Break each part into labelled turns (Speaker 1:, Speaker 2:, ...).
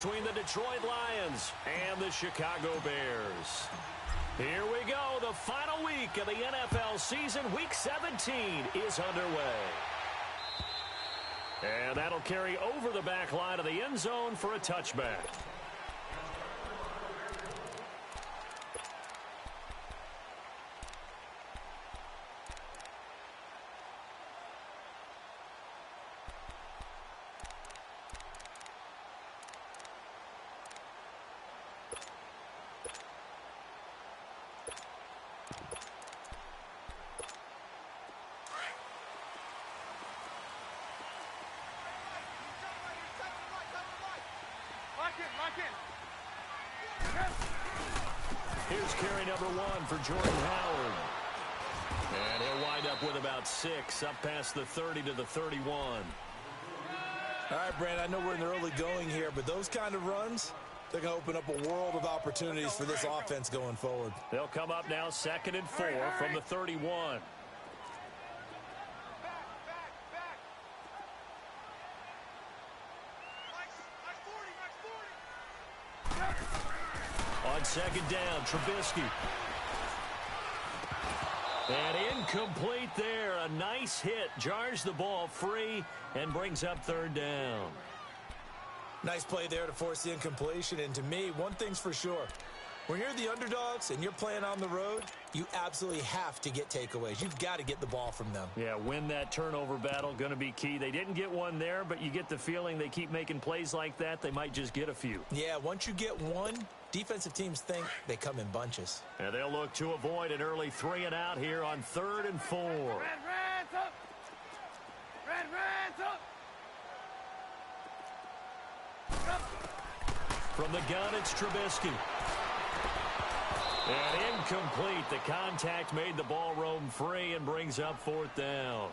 Speaker 1: Between the Detroit Lions and the Chicago Bears. Here we go. The final week of the NFL season. Week 17 is underway. And that'll carry over the back line of the end zone for a touchback. Here's carry number 1 for Jordan Howard. And he'll wind up with about 6, up past the 30 to the 31.
Speaker 2: All right, Brandon, I know we're in the early going here, but those kind of runs, they're going to open up a world of opportunities for this offense going forward.
Speaker 1: They'll come up now 2nd and 4 from the 31. On 2nd down, Trubisky. And incomplete there. A nice hit. Jars the ball free and brings up 3rd down.
Speaker 2: Nice play there to force the incompletion. And to me, one thing's for sure. When you're the underdogs and you're playing on the road, you absolutely have to get takeaways. You've got to get the ball from them.
Speaker 1: Yeah, win that turnover battle, going to be key. They didn't get one there, but you get the feeling they keep making plays like that, they might just get a few.
Speaker 2: Yeah, once you get one, defensive teams think they come in bunches.
Speaker 1: And they'll look to avoid an early 3 and out here on 3rd and 4.
Speaker 3: Reds up! Reds up!
Speaker 1: From the gun, it's Trubisky. And incomplete. The contact made the ball roam free and brings up 4th down.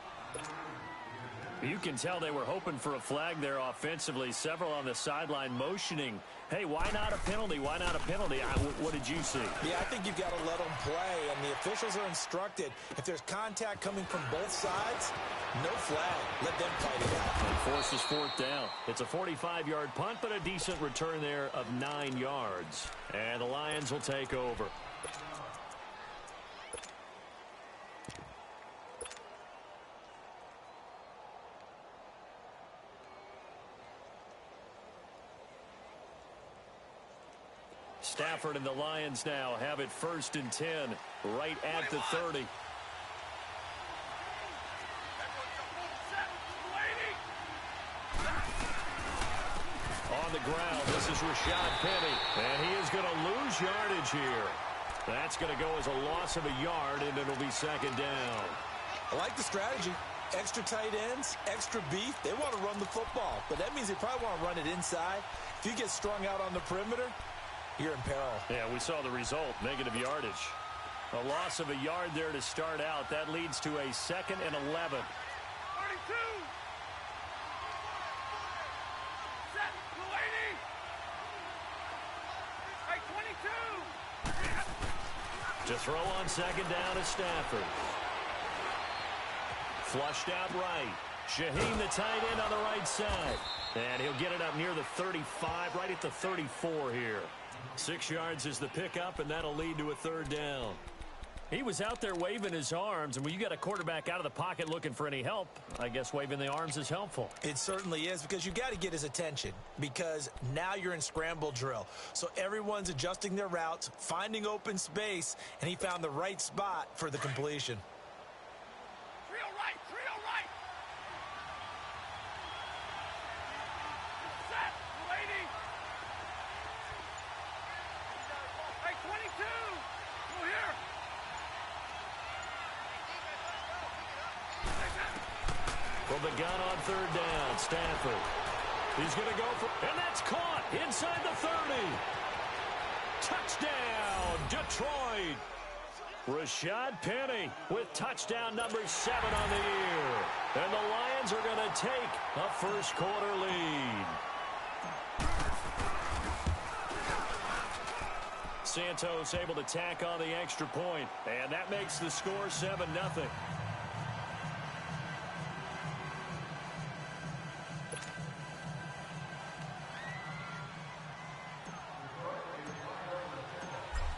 Speaker 1: You can tell they were hoping for a flag there offensively. Several on the sideline motioning. Hey, why not a penalty? Why not a penalty? What did you see?
Speaker 2: Yeah, I think you've got to let them play, and the officials are instructed. If there's contact coming from both sides, no flag. Let them fight it out.
Speaker 1: And forces 4th down. It's a 45-yard punt, but a decent return there of 9 yards. And the Lions will take over. Stafford and the Lions now have it 1st and 10, right at the 30. On the ground, this is Rashad Penny, and he is going to lose yardage here. That's going to go as a loss of a yard, and it'll be 2nd down.
Speaker 2: I like the strategy. Extra tight ends, extra beef. They want to run the football, but that means they probably want to run it inside. If you get strung out on the perimeter, you're in peril.
Speaker 1: Yeah, we saw the result, negative yardage. A loss of a yard there to start out. That leads to a 2nd and 11. 32.
Speaker 3: Set, 22.
Speaker 1: To throw on 2nd down is Stafford. Flushed out right. Shaheen, the tight end, on the right side. And he'll get it up near the 35, right at the 34 here. 6 yards is the pickup, and that'll lead to a 3rd down. He was out there waving his arms, and when you got a quarterback out of the pocket looking for any help, I guess waving the arms is helpful.
Speaker 2: It certainly is, because you got to get his attention, because now you're in scramble drill. So everyone's adjusting their routes, finding open space, and he found the right spot for the completion.
Speaker 3: Trio right, trio right. Set, 80. Hey, 22. Go here.
Speaker 1: From the gun on 3rd down, Stafford. He's going to go for, and that's caught inside the 30. Touchdown, Detroit. Rashad Penny with touchdown number 7 on the year. And the Lions are going to take a first-quarter lead. Santos able to tack on the extra point, and that makes the score 7-0.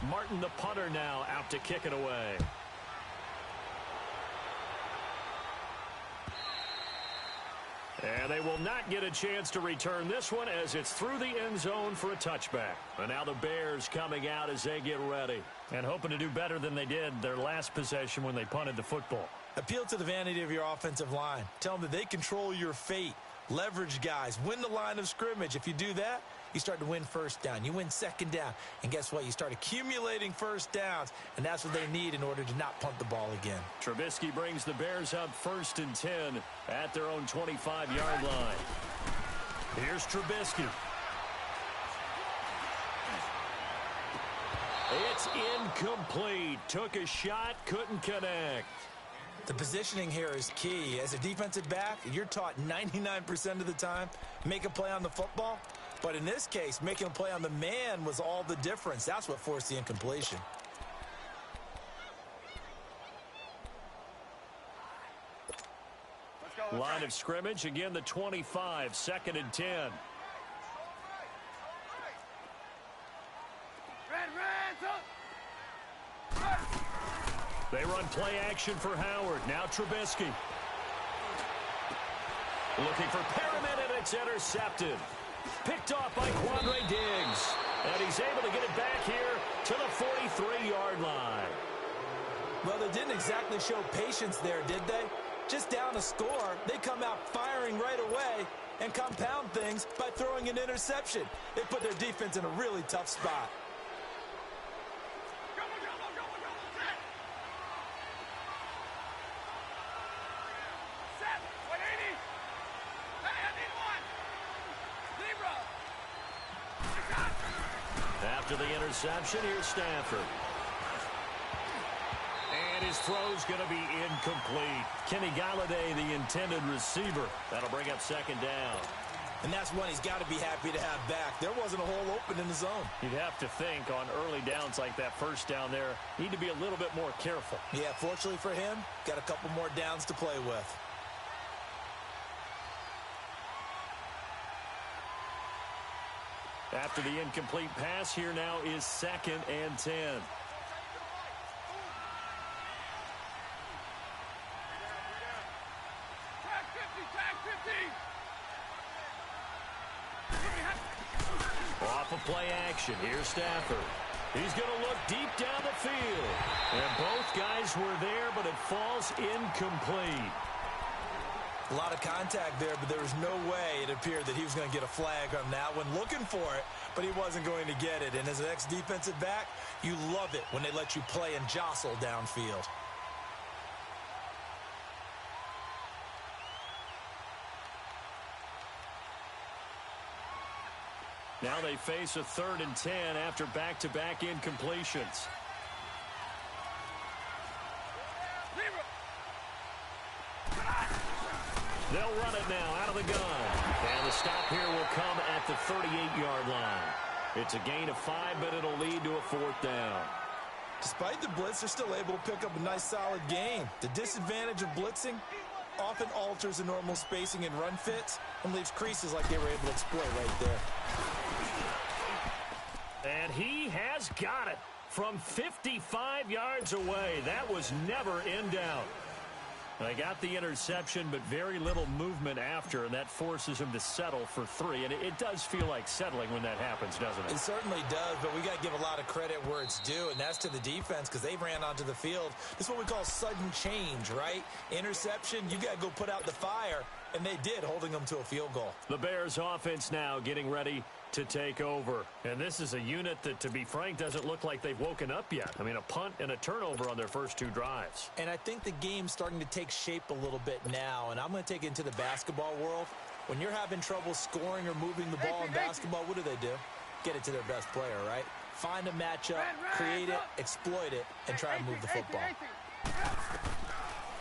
Speaker 1: Martin, the punter, now out to kick it away. And they will not get a chance to return this one as it's through the end zone for a touchback. And now the Bears coming out as they get ready and hoping to do better than they did their last possession when they punted the football.
Speaker 2: Appeal to the vanity of your offensive line. Tell them that they control your fate. Leverage guys. Win the line of scrimmage. If you do that, you start to win first down. You win second down. And guess what? You start accumulating first downs. And that's what they need in order to not punt the ball again.
Speaker 1: Trubisky brings the Bears up 1st and 10 at their own 25-yard line. Here's Trubisky. It's incomplete. Took a shot, couldn't connect.
Speaker 2: The positioning here is key. As a defensive back, you're taught 99% of the time, make a play on the football. But in this case, making a play on the man was all the difference. That's what forced the incompletion.
Speaker 1: Line of scrimmage, again the 25, 2nd and 10. They run play action for Howard. Now Trubisky. Looking for Perriman, and it's intercepted. Picked off by Quandre Diggs. And he's able to get it back here to the 43-yard line.
Speaker 2: Well, they didn't exactly show patience there, did they? Just down a score, they come out firing right away and compound things by throwing an interception. They put their defense in a really tough spot.
Speaker 1: After the interception, here's Stafford. And his throw's going to be incomplete. Kenny Galladay, the intended receiver. That'll bring up 2nd down.
Speaker 2: And that's one he's got to be happy to have back. There wasn't a hole open in the zone.
Speaker 1: You'd have to think on early downs like that first down there, need to be a little bit more careful.
Speaker 2: Yeah, fortunately for him, got a couple more downs to play with.
Speaker 1: After the incomplete pass, here now is 2nd and 10. Off of play action, here's Stafford. He's going to look deep down the field. And both guys were there, but it falls incomplete.
Speaker 2: A lot of contact there, but there was no way it appeared that he was going to get a flag on that one. Looking for it, but he wasn't going to get it. And as an ex-defensive back, you love it when they let you play and jostle downfield.
Speaker 1: Now they face a 3rd and 10 after back-to-back incompletions. They'll run it now out of the gun. And the stop here will come at the 38-yard line. It's a gain of 5, but it'll lead to a 4th down.
Speaker 2: Despite the blitz, they're still able to pick up a nice solid gain. The disadvantage of blitzing often alters the normal spacing and run fits and leaves creases like they were able to exploit right there.
Speaker 1: And he has got it from 55 yards away. That was never in doubt. They got the interception, but very little movement after, and that forces him to settle for 3. And it does feel like settling when that happens, doesn't it?
Speaker 2: It certainly does, but we got to give a lot of credit where it's due, and that's to the defense because they ran onto the field. This is what we call sudden change, right? Interception, you got to go put out the fire, and they did, holding them to a field goal.
Speaker 1: The Bears offense now getting ready to take over. And this is a unit that, to be frank, doesn't look like they've woken up yet. I mean, a punt and a turnover on their first 2 drives.
Speaker 2: And I think the game's starting to take shape a little bit now, and I'm going to take it into the basketball world. When you're having trouble scoring or moving the ball in basketball, what do? Get it to their best player, right? Find a matchup, create it, exploit it, and try and move the football.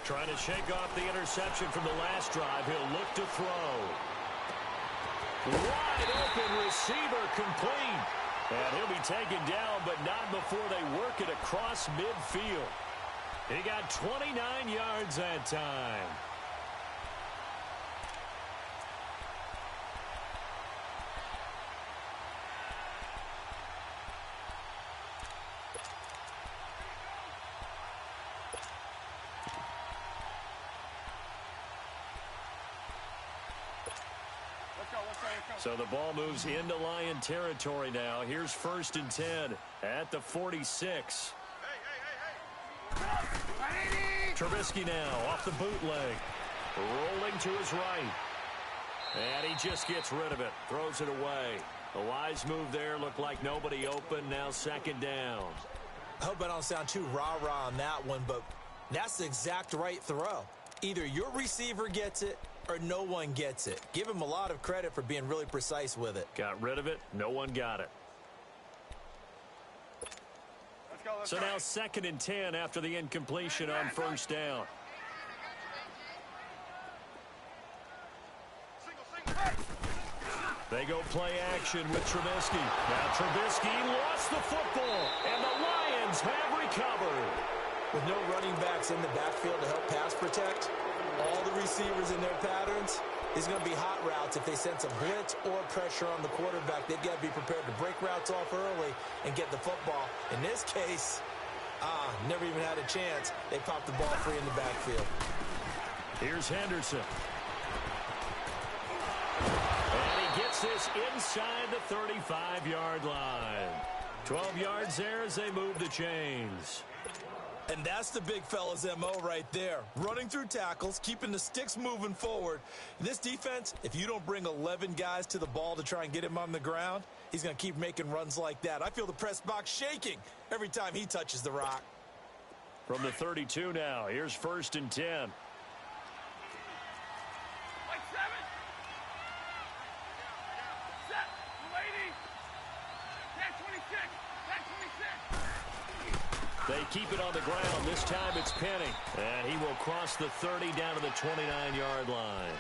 Speaker 1: Trying to shake off the interception from the last drive. He'll look to throw. Wide open receiver complete. And he'll be taken down, but not before they work it across midfield. He got 29 yards that time. So the ball moves into Lion territory now. Here's 1st and 10 at the 46. Trubisky now off the bootleg. Rolling to his right. And he just gets rid of it. Throws it away. A wise move there. Looked like nobody open. Now 2nd down.
Speaker 2: I hope I don't sound too rah-rah on that one, but that's the exact right throw. Either your receiver gets it or no one gets it. Give him a lot of credit for being really precise with it.
Speaker 1: Got rid of it. No one got it. So now 2nd and 10 after the incompletion on 1st down. They go play action with Trubisky. Now Trubisky lost the football, and the Lions have recovered.
Speaker 2: With no running backs in the backfield to help pass protect, all the receivers in their patterns, these are going to be hot routes. If they sense a blitz or pressure on the quarterback, they've got to be prepared to break routes off early and get the football. In this case, never even had a chance. They popped the ball free in the backfield.
Speaker 1: Here's Henderson. And he gets this inside the 35-yard line. 12 yards there as they move the chains.
Speaker 2: And that's the big fella's MO right there. Running through tackles, keeping the sticks moving forward. This defense, if you don't bring 11 guys to the ball to try and get him on the ground, he's going to keep making runs like that. I feel the press box shaking every time he touches the rock.
Speaker 1: From the 32 now, here's 1st and 10. They keep it on the ground. This time it's Penny. And he will cross the 30 down to the 29-yard line.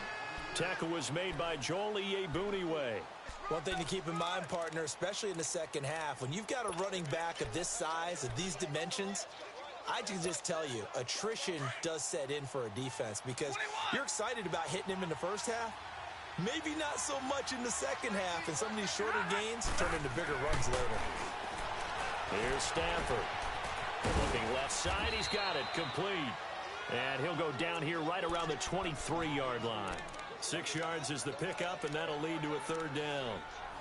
Speaker 1: Tackle was made by Joel Iyiegbuniwe.
Speaker 2: One thing to keep in mind, partner, especially in the second half, when you've got a running back of this size, of these dimensions, I can just tell you, attrition does set in for a defense because you're excited about hitting him in the first half. Maybe not so much in the second half, and some of these shorter gains turn into bigger runs later.
Speaker 1: Here's Stanford. Looking left side, he's got it, complete. And he'll go down here right around the 23-yard line. 6 yards is the pickup, and that'll lead to a 3rd down.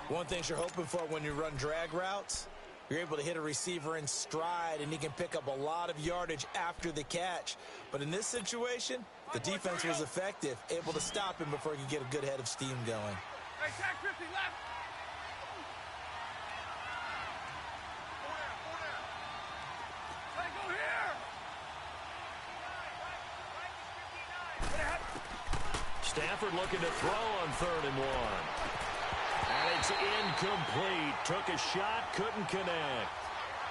Speaker 2: One thing you're hoping for when you run drag routes, you're able to hit a receiver in stride, and he can pick up a lot of yardage after the catch. But in this situation, the defense was effective, able to stop him before he could get a good head of steam going.
Speaker 3: Hey, Jack 50 left.
Speaker 1: Stafford looking to throw on 3rd and 1. And it's incomplete. Took a shot, couldn't connect.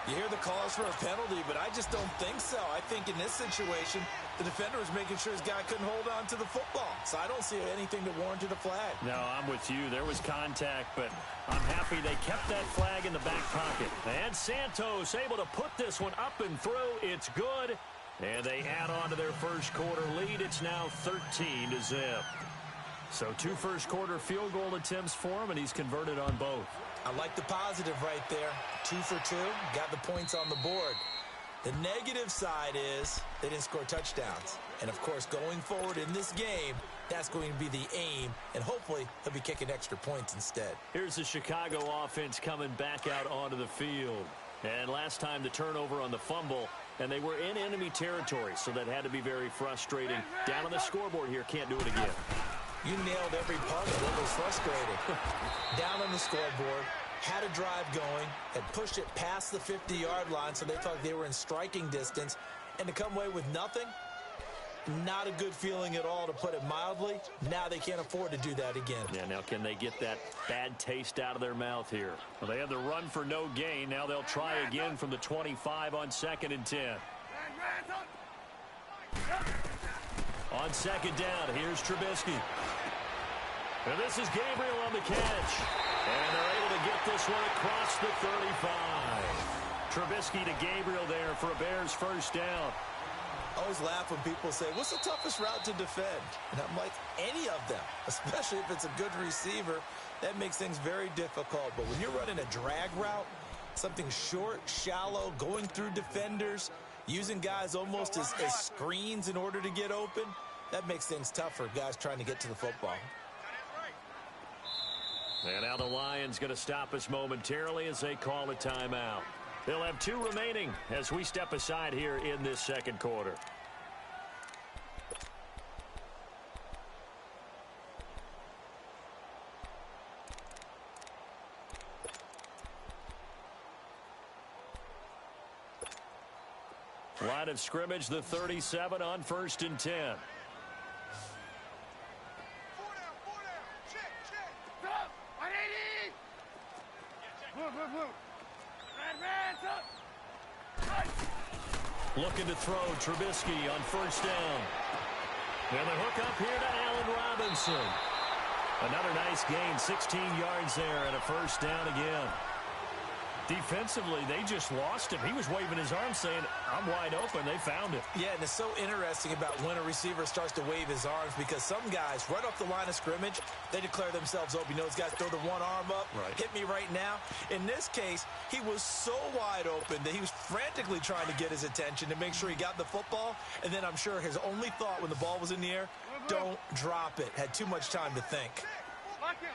Speaker 2: You hear the calls for a penalty, but I just don't think so. I think in this situation, the defender was making sure his guy couldn't hold on to the football. So I don't see anything that warranted a flag.
Speaker 1: No, I'm with you. There was contact, but I'm happy they kept that flag in the back pocket. And Santos able to put this one up and through. It's good. And they add on to their first quarter lead. It's now 13-0. So 2 first-quarter field goal attempts for him, and he's converted on both.
Speaker 2: I like the positive right there. 2 for 2, got the points on the board. The negative side is they didn't score touchdowns. And, of course, going forward in this game, that's going to be the aim, and hopefully he'll be kicking extra points instead.
Speaker 1: Here's the Chicago offense coming back out onto the field. And last time the turnover on the fumble, and they were in enemy territory, so that had to be very frustrating. Down on the scoreboard here, can't do it again.
Speaker 2: You nailed every part of what was frustrating. Down on the scoreboard, had a drive going, had pushed it past the 50-yard line, so they thought they were in striking distance, and to come away with nothing, not a good feeling at all, to put it mildly. Now they can't afford to do that again.
Speaker 1: Yeah, now can they get that bad taste out of their mouth here? Well, they had the run for no gain. Now they'll try again from the 25 on 2nd and 10. On 2nd down, here's Trubisky. And this is Gabriel on the catch. And they're able to get this one across the 35. Trubisky to Gabriel there for a Bears first down.
Speaker 2: I always laugh when people say, what's the toughest route to defend? And I'm like, any of them, especially if it's a good receiver. That makes things very difficult. But when you're running a drag route, something short, shallow, going through defenders, using guys almost as screens in order to get open, that makes things tough for guys trying to get to the football.
Speaker 1: And now the Lions going to stop us momentarily as they call a timeout. They'll have 2 remaining as we step aside here in this second quarter. Line of scrimmage, the 37 on 1st and 10.
Speaker 3: 4 down. Check. Up. 180. Blue. Red, up.
Speaker 1: Looking to throw Trubisky on 1st down. And the hook up here to Allen Robinson. Another nice gain, 16 yards there and a 1st down again. Defensively, they just lost him. He was waving his arms saying, I'm wide open. They found it.
Speaker 2: Yeah, and it's so interesting about when a receiver starts to wave his arms because some guys, right off the line of scrimmage, they declare themselves open. You know, those guys throw the one arm up, hit me right now. In this case, he was so wide open that he was frantically trying to get his attention to make sure he got the football. And then I'm sure his only thought when the ball was in the air, don't drop it. Had too much time to think.
Speaker 3: Lock in.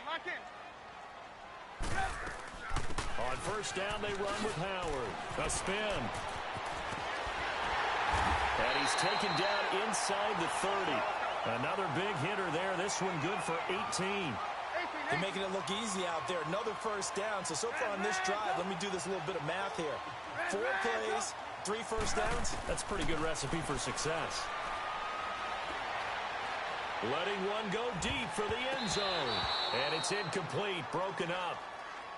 Speaker 1: On 1st down, they run with Howard. A spin. And he's taken down inside the 30. Another big hitter there. This one good for 18.
Speaker 2: They're making it look easy out there. Another 1st down. So far on this drive, let me do this little bit of math here. 4 plays, 3 1st downs.
Speaker 1: That's a pretty good recipe for success. Letting one go deep for the end zone. And it's incomplete, broken up.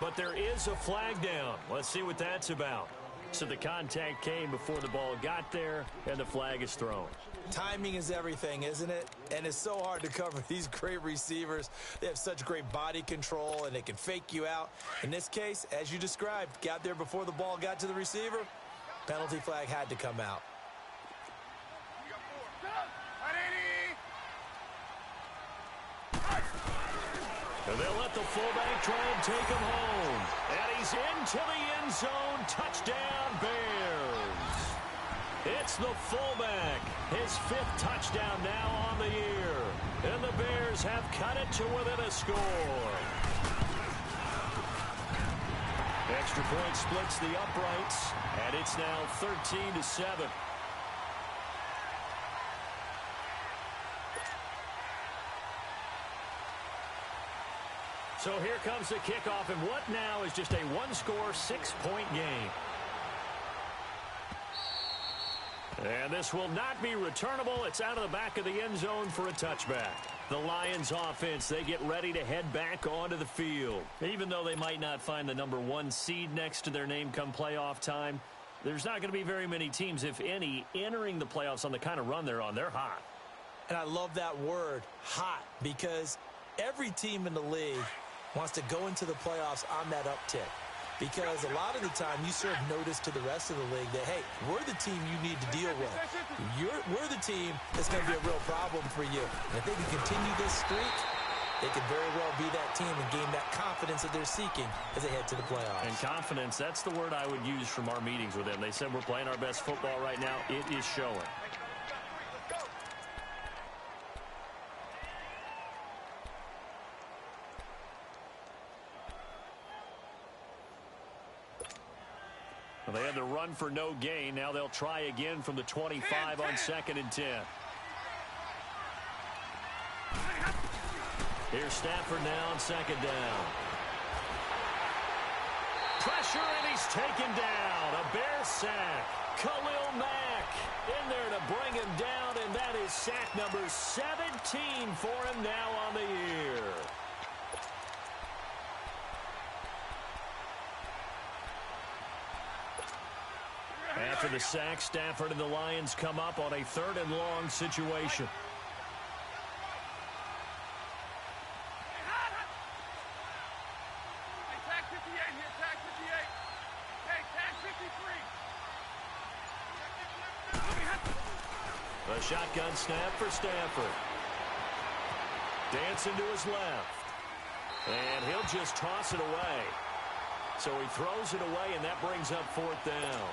Speaker 1: But there is a flag down. Let's see what that's about. So the contact came before the ball got there, and the flag is thrown.
Speaker 2: Timing is everything, isn't it? And it's so hard to cover these great receivers. They have such great body control, and they can fake you out. In this case, as you described, got there before the ball got to the receiver. Penalty flag had to come out.
Speaker 1: And they'll let the fullback try and take him home. And he's into the end zone. Touchdown, Bears. It's the fullback. His 5th touchdown now on the year. And the Bears have cut it to within a score. Extra point splits the uprights. And it's now 13-7. So here comes the kickoff, and what now is just a 1-score, 6-point game. And this will not be returnable. It's out of the back of the end zone for a touchback. The Lions offense, they get ready to head back onto the field. Even though they might not find the number 1 seed next to their name come playoff time, there's not going to be very many teams, if any, entering the playoffs on the kind of run they're on. They're hot.
Speaker 2: And I love that word, hot, because every team in the league wants to go into the playoffs on that uptick. Because a lot of the time you serve notice to the rest of the league that, hey, we're the team you need to deal with. We're the team that's going to be a real problem for you. And if they can continue this streak, they could very well be that team and gain that confidence that they're seeking as they head to the playoffs.
Speaker 1: And confidence, that's the word I would use from our meetings with them. They said we're playing our best football right now. It is showing. Well, they had the run for no gain. Now they'll try again from the 25 on 2nd and 10. Here's Stafford now on 2nd down. Pressure, and he's taken down. A Bear sack. Khalil Mack in there to bring him down, and that is sack number 17 for him now on the year. After the sack, Stafford and the Lions come up on a 3rd and long situation.
Speaker 3: Hey, tag 58 here, tag 58. Hey, tag 53.
Speaker 1: A shotgun snap for Stafford. Dancing to his left. And he'll just toss it away. So he throws it away, and that brings up 4th down.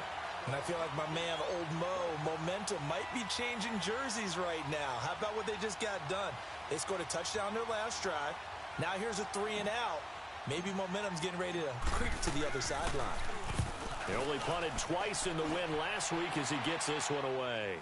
Speaker 2: And I feel like my man, Old Mo, momentum might be changing jerseys right now. How about what they just got done? They scored a touchdown their last drive. Now here's a 3 and out. Maybe momentum's getting ready to creep to the other sideline.
Speaker 1: He only punted twice in the win last week as he gets this one away.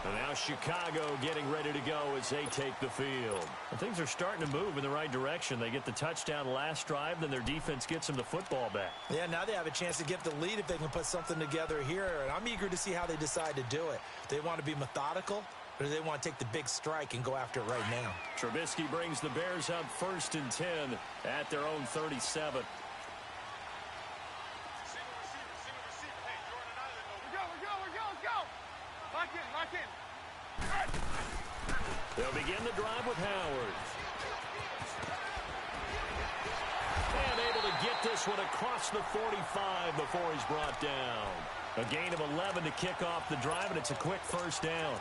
Speaker 1: And now Chicago getting ready to go as they take the field. And things are starting to move in the right direction. They get the touchdown last drive, then their defense gets them the football back.
Speaker 2: Yeah, now they have a chance to get the lead if they can put something together here. And I'm eager to see how they decide to do it. They want to be methodical, or do they want to take the big strike and go after it right now?
Speaker 1: Trubisky brings the Bears up 1st and 10 at their own 37. They'll begin the drive with Howard. And able to get this one across the 45 before he's brought down. A gain of 11 to kick off the drive, and it's a quick first down.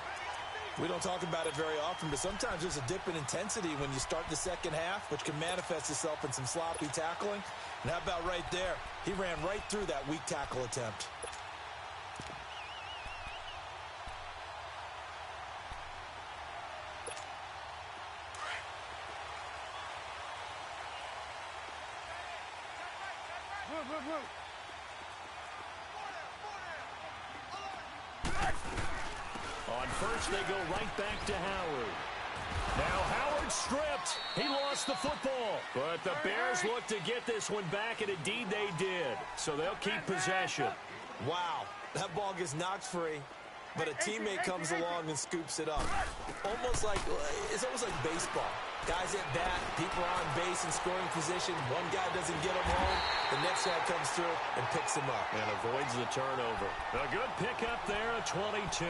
Speaker 2: We don't talk about it very often, but sometimes there's a dip in intensity when you start the second half, which can manifest itself in some sloppy tackling. And how about right there? He ran right through that weak tackle attempt.
Speaker 1: On first, they go right back to Howard. Now Howard stripped. He lost the football. But the Bears look to get this one back, and indeed they did. So they'll keep possession.
Speaker 2: Wow, that ball gets knocked free, but a teammate comes along and scoops it up. It's almost like baseball. Guys at bat, people are on base in scoring position. One guy doesn't get him home. The next guy comes through and picks him up.
Speaker 1: And avoids the turnover. A good pickup there, a 22.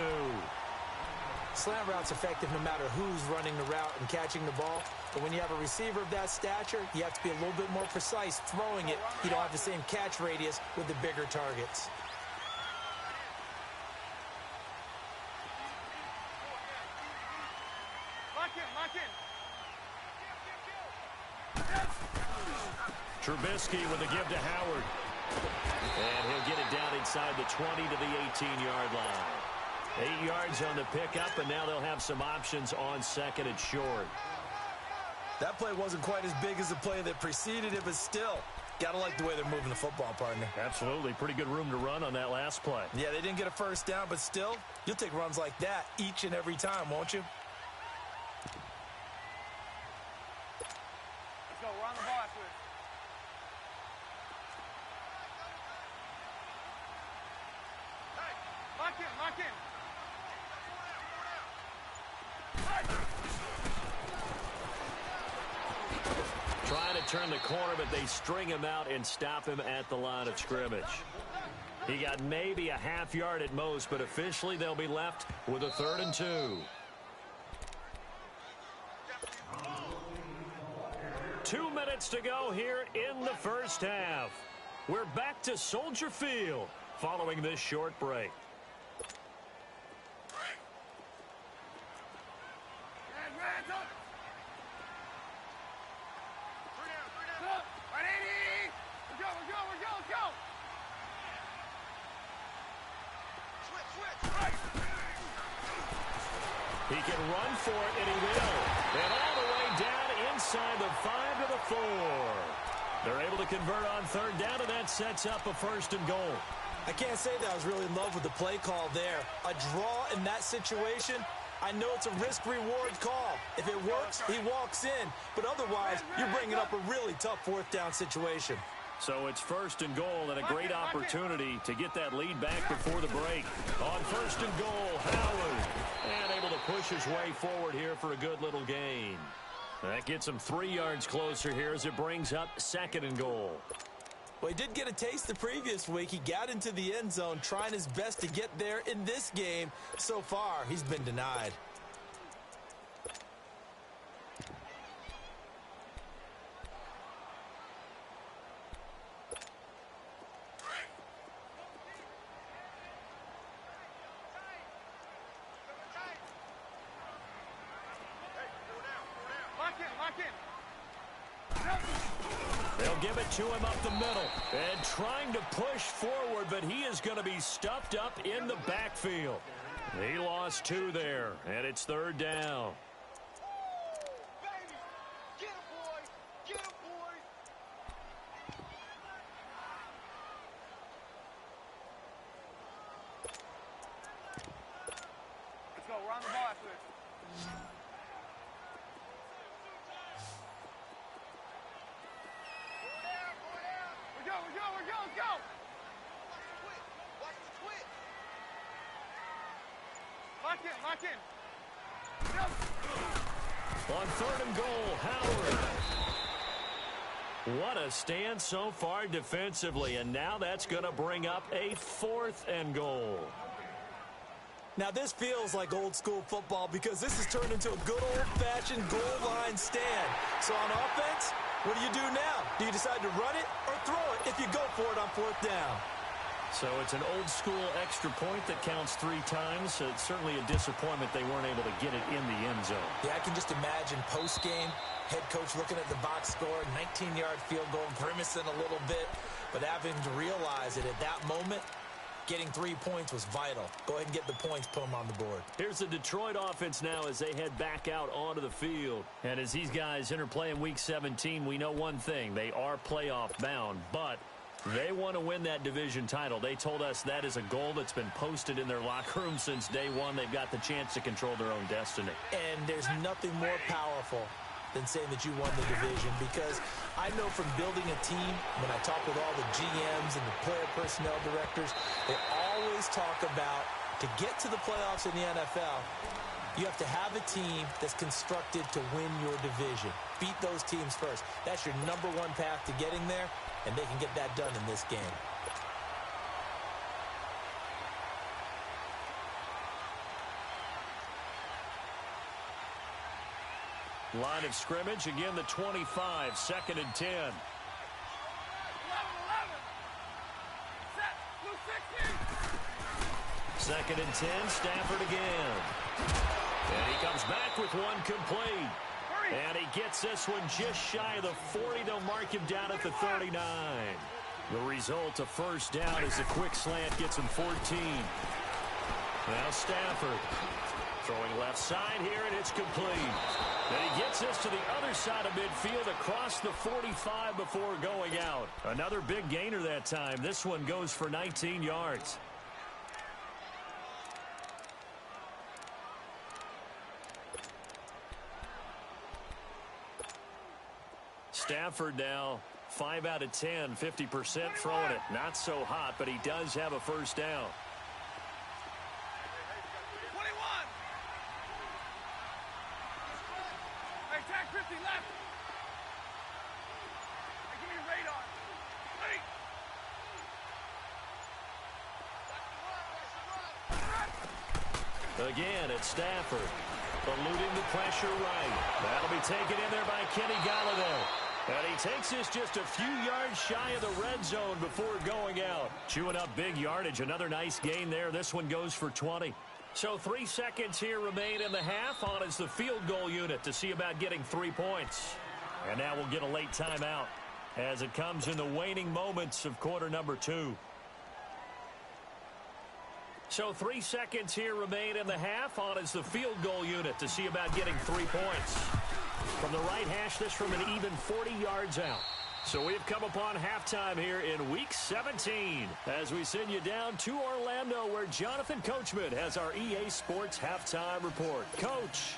Speaker 2: Slant route's effective no matter who's running the route and catching the ball. But when you have a receiver of that stature, you have to be a little bit more precise throwing it. You don't have the same catch radius with the bigger targets.
Speaker 1: Trubisky with a give to Howard. And he'll get it down inside the 20 to the 18-yard line. 8 yards on the pickup, and now they'll have some options on second and short.
Speaker 2: That play wasn't quite as big as the play that preceded it, but still, gotta like the way they're moving the football, partner.
Speaker 1: Absolutely. Pretty good room to run on that last play.
Speaker 2: Yeah, they didn't get a first down, but still, you'll take runs like that each and every time, won't you?
Speaker 3: Let's go. We're on the ball after this. Hey, lock in, lock in.
Speaker 1: Trying to turn the corner, but they string him out and stop him at the line of scrimmage. He got maybe a half yard at most, but officially they'll be left with a 3rd and 2. 2 minutes to go here in the first half. We're back to Soldier Field following this short break. He can run for it, and he will. And all the way down inside the 5 to the 4. They're able to convert on 3rd down, and that sets up a 1st and goal.
Speaker 2: I can't say that I was really in love with the play call there. A draw in that situation, I know it's a risk-reward call. If it works, he walks in. But otherwise, you're bringing up a really tough 4th down situation.
Speaker 1: So it's 1st and goal, and a great opportunity to get that lead back before the break. On 1st and goal, Howard. And able to push his way forward here for a good little gain. That gets him 3 yards closer here as it brings up 2nd and goal.
Speaker 2: Well, he did get a taste the previous week. He got into the end zone trying his best to get there in this game. So far, he's been denied.
Speaker 1: They'll give it to him up the middle and trying to push forward, but he is going to be stuffed up in the backfield. He lost 2 there, and it's 3rd down.
Speaker 3: Lock in. Yep.
Speaker 1: On 3rd and goal, Howard. What a stand so far defensively, and now that's going to bring up a 4th and goal.
Speaker 2: Now this feels like old school football because this has turned into a good old-fashioned goal line stand. So on offense, what do you do now? Do you decide to run it or throw it if you go for it on 4th down?
Speaker 1: So it's an old school extra point that counts 3 times. So it's certainly a disappointment they weren't able to get it in the end zone.
Speaker 2: Yeah, I can just imagine post-game, head coach looking at the box score, 19-yard field goal, grimacing a little bit, but having to realize that at that moment, getting 3 points was vital. Go ahead and get the points, put them on the board.
Speaker 1: Here's the Detroit offense now as they head back out onto the field. And as these guys interplay in Week 17, we know one thing. They are playoff bound, but they want to win that division title. They told us that is a goal that's been posted in their locker room since day one. They've got the chance to control their own destiny.
Speaker 2: And there's nothing more powerful than saying that you won the division, because I know from building a team, when I talk with all the GMs and the player personnel directors, they always talk about to get to the playoffs in the NFL, you have to have a team that's constructed to win your division. Beat those teams first. That's your #1 path to getting there, and they can get that done in this game.
Speaker 1: Line of scrimmage, again the 25, 2nd and 10.
Speaker 3: 11. Set. Blue 16.
Speaker 1: 2nd and 10, Stafford again. And he comes back with one complete. And he gets this one just shy of the 40. They'll mark him down at the 39. The result, a 1st down as the quick slant gets him 14. Now Stafford throwing left side here, and it's complete. And he gets this to the other side of midfield across the 45 before going out. Another big gainer that time. This one goes for 19 yards. Stafford now 5 out of 10, 50% throwing it. Not so hot, but he does have a 1st down.
Speaker 3: 21. Hey, tag 50 left. Hey, give me your radar. Ready?
Speaker 1: Again, it's Stafford. Eluding the pressure right. That'll be taken in there by Kenny Galladay. And he takes this just a few yards shy of the red zone before going out. Chewing up big yardage. Another nice gain there. This one goes for 20. So 3 seconds here remain in the half. On is the field goal unit to see about getting 3 points. And now we'll get a late timeout as it comes in the waning moments of quarter number 2. So 3 seconds here remain in the half. On is the field goal unit to see about getting 3 points. From the right hash, this from an even 40 yards out. So we've come upon halftime here in Week 17 as we send you down to Orlando, where Jonathan Coachman has our EA Sports Halftime Report. Coach.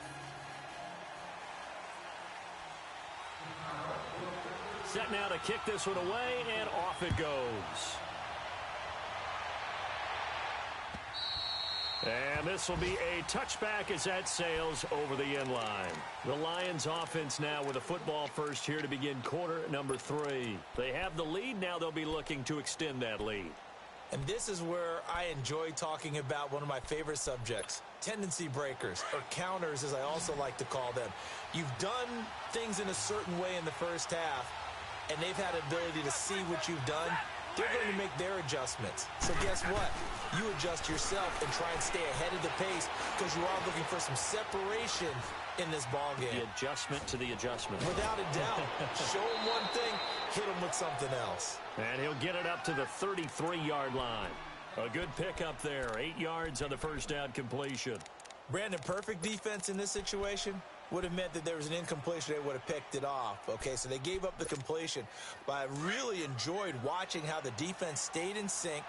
Speaker 1: Set now to kick this one away, and off it goes. And this will be a touchback as that sails over the end line. The Lions offense now with a football first here to begin quarter number 3. They have the lead. Now they'll be looking to extend that lead.
Speaker 2: And this is where I enjoy talking about one of my favorite subjects, tendency breakers, or counters as I also like to call them. You've done things in a certain way in the first half, and they've had ability to see what you've done. They're going to make their adjustments. So guess what? You adjust yourself and try and stay ahead of the pace because you are looking for some separation in this ball game.
Speaker 1: The adjustment to the adjustment.
Speaker 2: Without a doubt. Show him one thing, hit him with something else.
Speaker 1: And he'll get it up to the 33-yard line. A good pickup there. 8 yards on the 1st down completion.
Speaker 2: Brandon, perfect defense in this situation would have meant that there was an incompletion. They would have picked it off. Okay, so they gave up the completion. But I really enjoyed watching how the defense stayed in sync,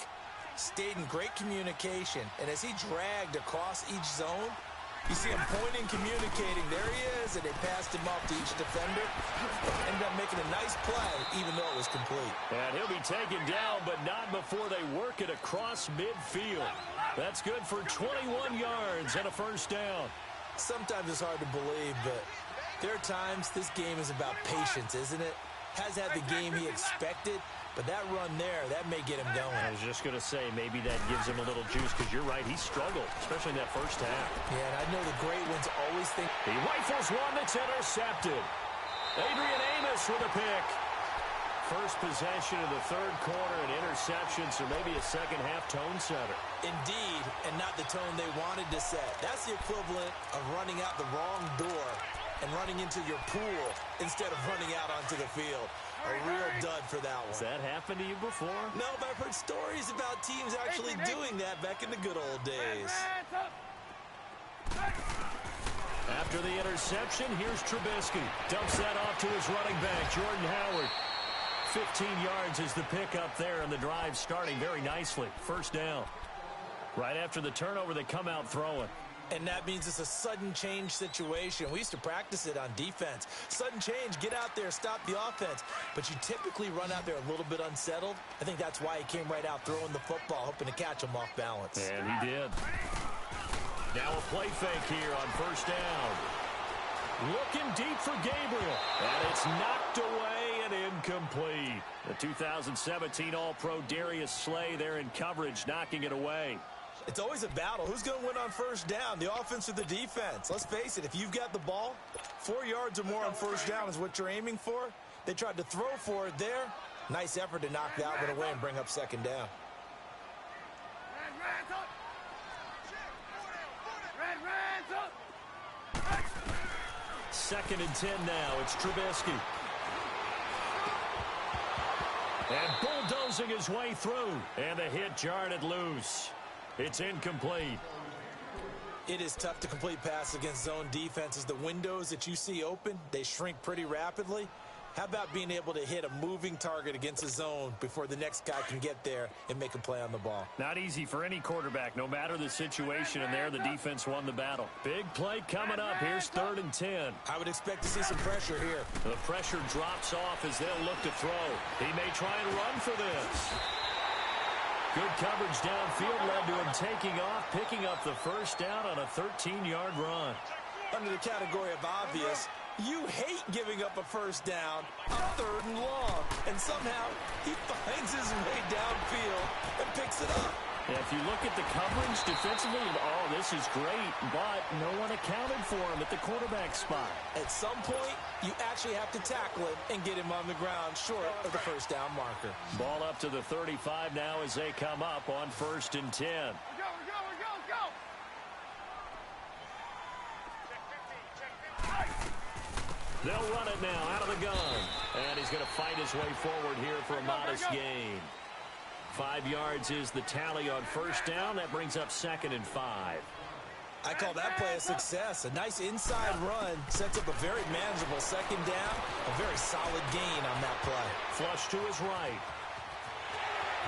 Speaker 2: stayed in great communication. And as he dragged across each zone, you see him pointing, communicating. There he is, and they passed him off to each defender. Ended up making making a nice play, even though it was complete.
Speaker 1: And he'll be taken down, but not before they work it across midfield. That's good for 21 yards and a first down.
Speaker 2: Sometimes it's hard to believe, but there are times this game is about patience, isn't it? Has had the game he expected, but that run there, that may get him going.
Speaker 1: I was just going to say, maybe that gives him a little juice, because you're right, he struggled, especially in that first half.
Speaker 2: Yeah, and I know the great ones always think...
Speaker 1: He rifles one that's intercepted. Adrian Amos with a pick. First possession of the third quarter, an interception, so maybe a second-half tone setter.
Speaker 2: Indeed, and not the tone they wanted to set. That's the equivalent of running out the wrong door and running into your pool instead of running out onto the field. A real dud for that one.
Speaker 1: Has that happened to you before?
Speaker 2: No, but I've heard stories about teams actually doing that back in the good old days.
Speaker 1: After the interception, here's Trubisky. Dumps that off to his running back, Jordan Howard. 15 yards is the pickup there, and the drive starting very nicely. First down. Right after the turnover, they come out throwing.
Speaker 2: And that means it's a sudden change situation. We used to practice it on defense. Sudden change, get out there, stop the offense. But you typically run out there a little bit unsettled. I think that's why he came right out throwing the football, hoping to catch him off balance.
Speaker 1: And he did. Now a play fake here on first down. Looking deep for Gabriel. And it's knocked away and incomplete. The 2017 All-Pro Darius Slay there in coverage, knocking it away.
Speaker 2: It's always a battle. Who's going to win on first down, the offense or the defense? Let's face it, if you've got the ball, 4 yards or more on first down is what you're aiming for. They tried to throw for it there. Nice effort to knock that one away and bring up second down.
Speaker 1: Second and 10 now. It's Trubisky. And bulldozing his way through. And the hit jarred it loose. It's incomplete.
Speaker 2: It is tough to complete passes against zone defenses. The windows that you see open, they shrink pretty rapidly. How about being able to hit a moving target against a zone before the next guy can get there and make a play on the ball?
Speaker 1: Not easy for any quarterback, no matter the situation, and there the defense won the battle. Big play coming up. Here's 3rd and 10.
Speaker 2: I would expect to see some pressure here.
Speaker 1: The pressure drops off as they'll look to throw. He may try and run for this. Good coverage downfield led to him taking off, picking up the first down on a 13-yard run.
Speaker 2: Under the category of obvious, you hate giving up a first down on 3rd and long. And somehow, he finds his way downfield and picks it up.
Speaker 1: Yeah, if you look at the coverage defensively, oh, this is great, but no one accounted for him at the quarterback spot.
Speaker 2: At some point, you actually have to tackle him and get him on the ground short of the first down marker.
Speaker 1: Ball up to the 35 now as they come up on 1st and 10.
Speaker 3: Go.
Speaker 1: They'll run it now out of the gun. And he's going to fight his way forward here for a modest gain. 5 yards is the tally on first down. That brings up 2nd and 5.
Speaker 2: I call that play a success. A nice inside run sets up a very manageable second down. A very solid gain on that play.
Speaker 1: Flush to his right.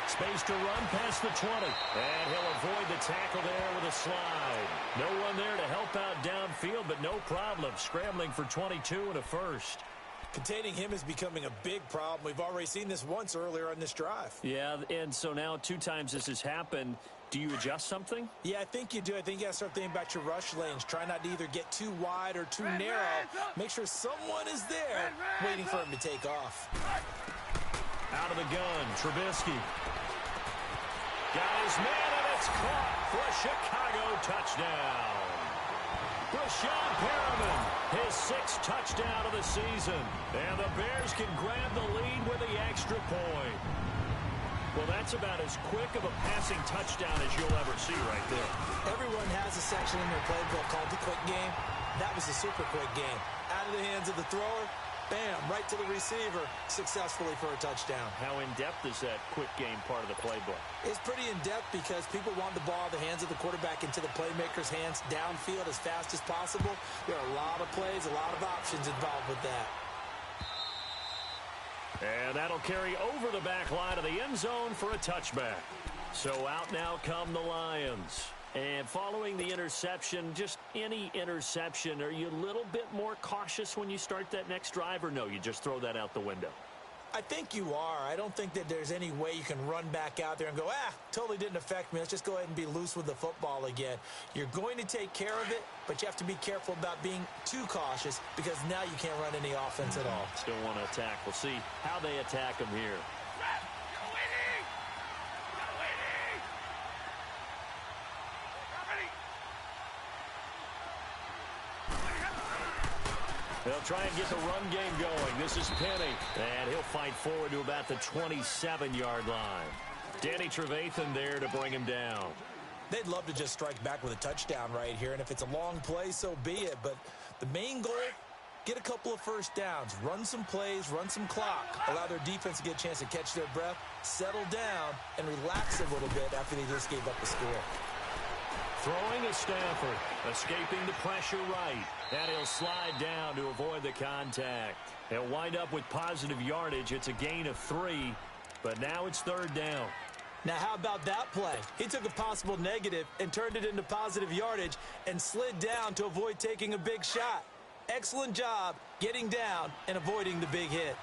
Speaker 1: Space to run past the 20. And he'll avoid the tackle there with a slide. No one there to help out downfield, but no problem. Scrambling for 22 and a first.
Speaker 2: Containing him is becoming a big problem. We've already seen this once earlier on this drive.
Speaker 1: Yeah, and so now 2 times this has happened. Do you adjust something?
Speaker 2: Yeah, I think you do. I think you got to start thinking about your rush lanes. Try not to either get too wide or too narrow. Make sure someone is there waiting for him to take off.
Speaker 1: Out of the gun, Trubisky. Got his man, and it's caught for a Chicago touchdown. Brashad Perriman, his 6th touchdown of the season. And the Bears can grab the lead with the extra point. Well, that's about as quick of a passing touchdown as you'll ever see right there.
Speaker 2: Everyone has a section in their playbook called the quick game. That was a super quick game. Out of the hands of the thrower, bam, right to the receiver, successfully for a touchdown.
Speaker 1: How in-depth is that quick game part of the playbook?
Speaker 2: It's pretty in-depth because people want the ball in the hands of the quarterback into the playmaker's hands downfield as fast as possible. There are a lot of plays, a lot of options involved with that.
Speaker 1: And that'll carry over the back line of the end zone for a touchback. So out now come the Lions. And following the interception, just any interception, are you a little bit more cautious when you start that next drive, or no, you just throw that out the window?
Speaker 2: I think you are. I don't think that there's any way you can run back out there and go, totally didn't affect me. Let's just go ahead and be loose with the football again. You're going to take care of it, but you have to be careful about being too cautious because now you can't run any offense at all.
Speaker 1: Still want to attack. We'll see how they attack them here. They'll try and get the run game going. This is Penny, and he'll fight forward to about the 27-yard line. Danny Trevathan there to bring him down.
Speaker 2: They'd love to just strike back with a touchdown right here, and if it's a long play, so be it. But the main goal, get a couple of first downs, run some plays, run some clock, allow their defense to get a chance to catch their breath, settle down, and relax a little bit after they just gave up the score.
Speaker 1: Throwing to Stafford, escaping the pressure right, and he'll slide down to avoid the contact. He'll wind up with positive yardage. It's a gain of 3, but now it's 3rd down.
Speaker 2: Now, how about that play? He took a possible negative and turned it into positive yardage and slid down to avoid taking a big shot. Excellent job getting down and avoiding the big hit.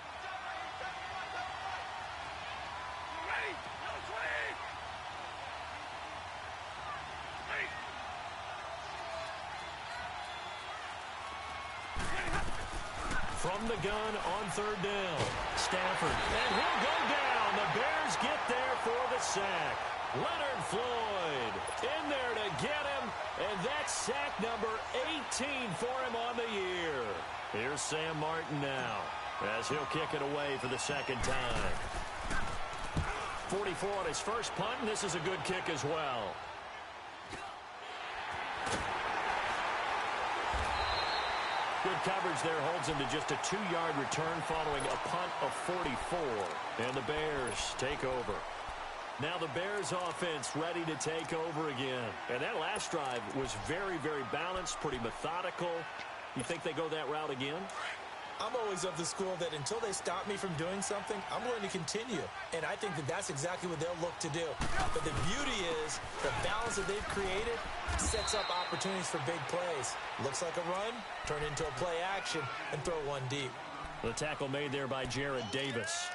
Speaker 1: From the gun on 3rd down, Stafford, and he'll go down. The Bears get there for the sack. Leonard Floyd in there to get him, and that's sack number 18 for him on the year. Here's Sam Martin now as he'll kick it away for the 2nd time. 44 on his first punt, and this is a good kick as well. Good coverage there holds him to just a 2-yard return following a punt of 44. And the Bears take over. Now the Bears offense ready to take over again. And that last drive was very, very balanced, pretty methodical. You think they go that route again?
Speaker 2: I'm always of the school that until they stop me from doing something, I'm going to continue. And I think that that's exactly what they'll look to do. But the beauty is the balance that they've created sets up opportunities for big plays. Looks like a run, turn into a play action, and throw one deep.
Speaker 1: The tackle made there by Jared Davis.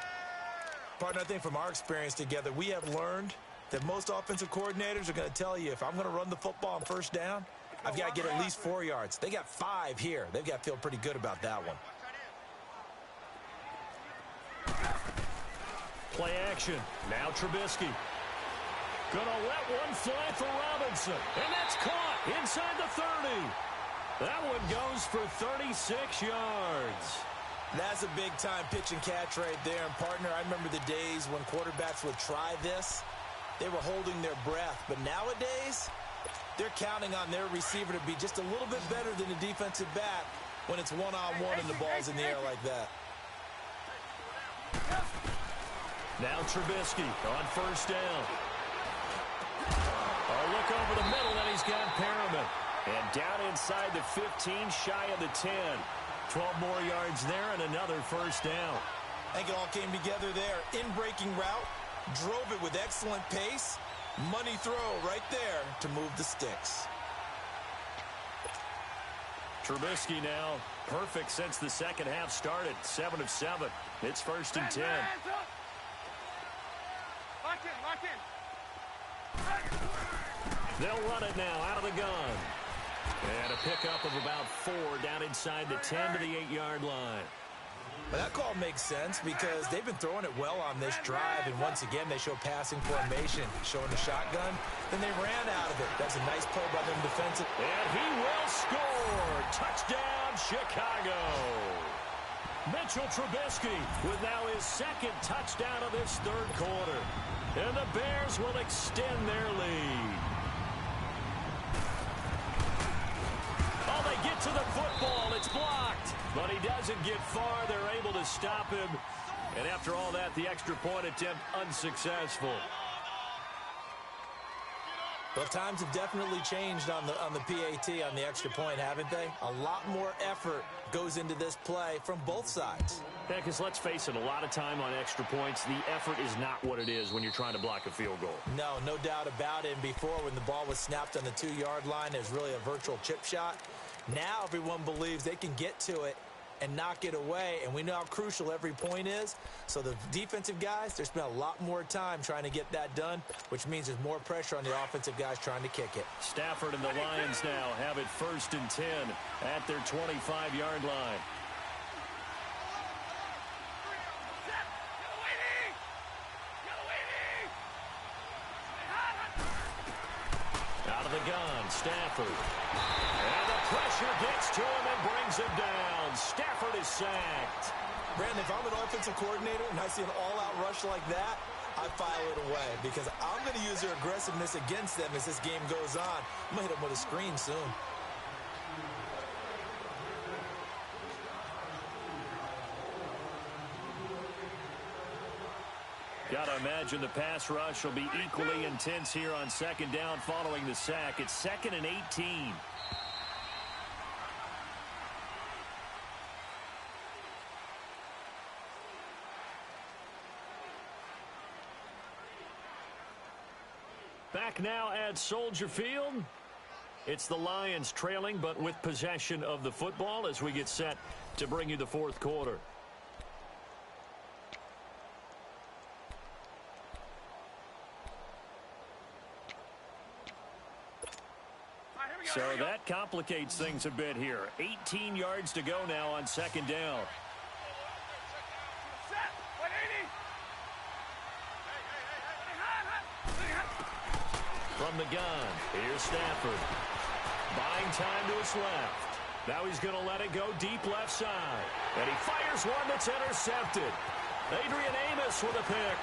Speaker 2: Partner, I think from our experience together, we have learned that most offensive coordinators are going to tell you, if I'm going to run the football on 1st down, I've got to get at least 4 yards. They got 5 here. They've got to feel pretty good about that one.
Speaker 1: Play action. Now Trubisky. Gonna let one fly for Robinson. And that's caught inside the 30. That one goes for 36 yards.
Speaker 2: That's a big-time pitch and catch right there. And, partner, I remember the days when quarterbacks would try this. They were holding their breath. But nowadays, they're counting on their receiver to be just a little bit better than the defensive back when it's one-on-one and the ball's in the air like that.
Speaker 1: Now Trubisky on 1st down. A look over the middle, and he's got Perriman. And down inside the 15, shy of the 10. 12 more yards there and another 1st down.
Speaker 2: I think it all came together there. In-breaking route, drove it with excellent pace. Money throw right there to move the sticks.
Speaker 1: Trubisky now perfect since the 2nd half started. 7 of 7. It's 1st and 10.
Speaker 3: Lock in.
Speaker 1: They'll run it now out of the gun. And a pickup of about 4 down inside the 10 to the 8-yard line.
Speaker 2: But that call makes sense because they've been throwing it well on this drive. And once again, they show passing formation, showing the shotgun. Then they ran out of it. That's a nice play by them defensive.
Speaker 1: And he will score. Touchdown, Chicago. Mitchell Trubisky with now his 2nd touchdown of this 3rd quarter. And the Bears will extend their lead. Oh, they get to the football. It's blocked. But he doesn't get far. They're able to stop him. And after all that, the extra point attempt unsuccessful.
Speaker 2: Well, times have definitely changed on the PAT, on the extra point, haven't they? A lot more effort goes into this play from both sides.
Speaker 1: Yeah, because let's face it, a lot of time on extra points, the effort is not what it is when you're trying to block a field goal.
Speaker 2: No doubt about it. And before, when the ball was snapped on the 2-yard line, it was really a virtual chip shot. Now everyone believes they can get to it and knock it away, and we know how crucial every point is. So the defensive guys, they spent a lot more time trying to get that done, which means there's more pressure on the offensive guys trying to kick it.
Speaker 1: Stafford and the Lions now have it 1st and 10 at their 25-yard line. Out of the gun, Stafford. And the pressure gets to him and brings him down. Stafford is sacked.
Speaker 2: Brandon, if I'm an offensive coordinator and I see an all-out rush like that, I file it away because I'm going to use their aggressiveness against them as this game goes on. I'm going to hit them with a screen soon.
Speaker 1: Got to imagine the pass rush will be equally intense here on 2nd down following the sack. It's 2nd and 18. Back now at Soldier Field. It's the Lions trailing, but with possession of the football as we get set to bring you the 4th quarter. So that complicates things a bit here. 18 yards to go now on 2nd down. From the gun, here's Stafford. Buying time to his left. Now he's going to let it go deep left side. And he fires one that's intercepted. Adrian Amos with a pick.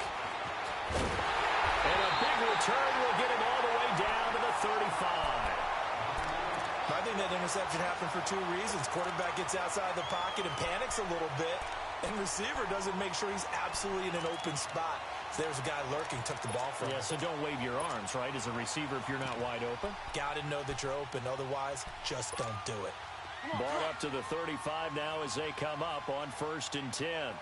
Speaker 1: And a big return will get him all the way down to the 35.
Speaker 2: I think that interception happened for 2 reasons. Quarterback gets outside the pocket and panics a little bit, and receiver doesn't make sure he's absolutely in an open spot. So there's a guy lurking, took the ball from him.
Speaker 1: Yeah, so don't wave your arms, right, as a receiver if you're not wide open.
Speaker 2: Got to know that you're open. Otherwise, just don't do it.
Speaker 1: Ball up to the 35 now as they come up on 1st and 10.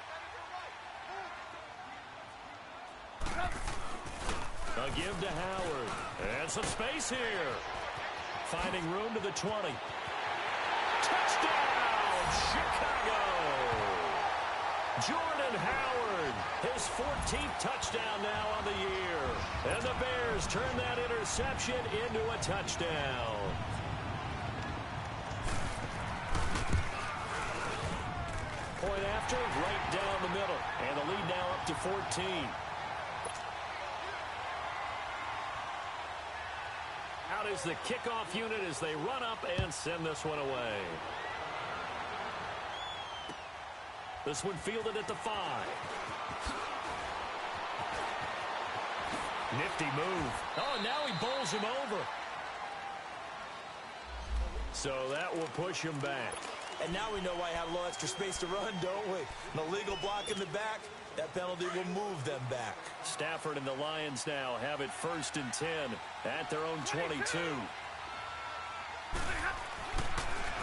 Speaker 1: A give to Howard. And some space here. Finding room to the 20. Touchdown, Chicago! Jordan Howard, his 14th touchdown now on the year. And the Bears turn that interception into a touchdown. Point after, right down the middle. And the lead now up to 14. Out is the kickoff unit as they run up and send this one away. This one fielded at the 5. Nifty move. Oh, now he bowls him over. So that will push him back.
Speaker 2: And now we know why you have a little extra space to run, don't we? An illegal block in the back. That penalty will move them back.
Speaker 1: Stafford and the Lions now have it 1st and 10 at their own 22.